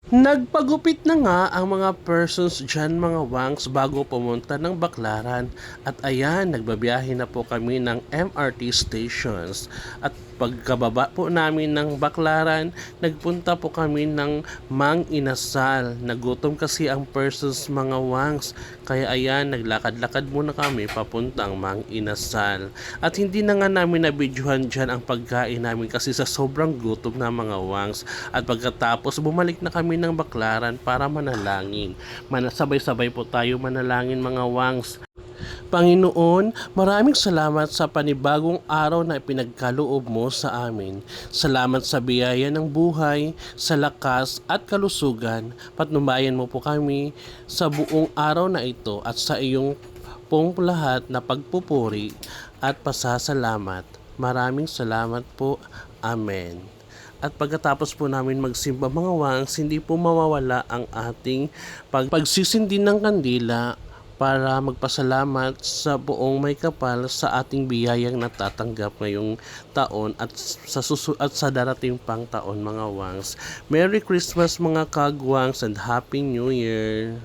Nagpagupit na nga ang mga persons dyan mga wangs bago pumunta ng Baclaran at ayan nagbabiyahe na po kami ng MRT stations at pagkababa po namin ng Baclaran nagpunta po kami ng Mang Inasal. Nagutom kasi ang persons mga wangs kaya ayan naglakad-lakad muna kami papuntang Mang Inasal at hindi na nga namin nabidyohan dyan ang pagkain namin kasi sa sobrang gutom na mga wangs at pagkatapos bumalik na kami ng Baclaran para manalangin. Sabay-sabay po tayo manalangin mga wangs. Panginoon, maraming salamat sa panibagong araw na ipinagkaloob mo sa amin. Salamat sa biyaya ng buhay, sa lakas at kalusugan. Patnubayan mo po kami sa buong araw na ito at sa iyong pong lahat na pagpupuri at pasasalamat. Maraming salamat po. Amen. At pagkatapos po namin magsimba mga wangs, hindi po mawawala ang ating pagsisindi ng kandila para magpasalamat sa buong may kapal sa ating biyayang natatanggap ngayong taon at sa darating pang taon mga wangs. Merry Christmas mga kagwangs and Happy New Year!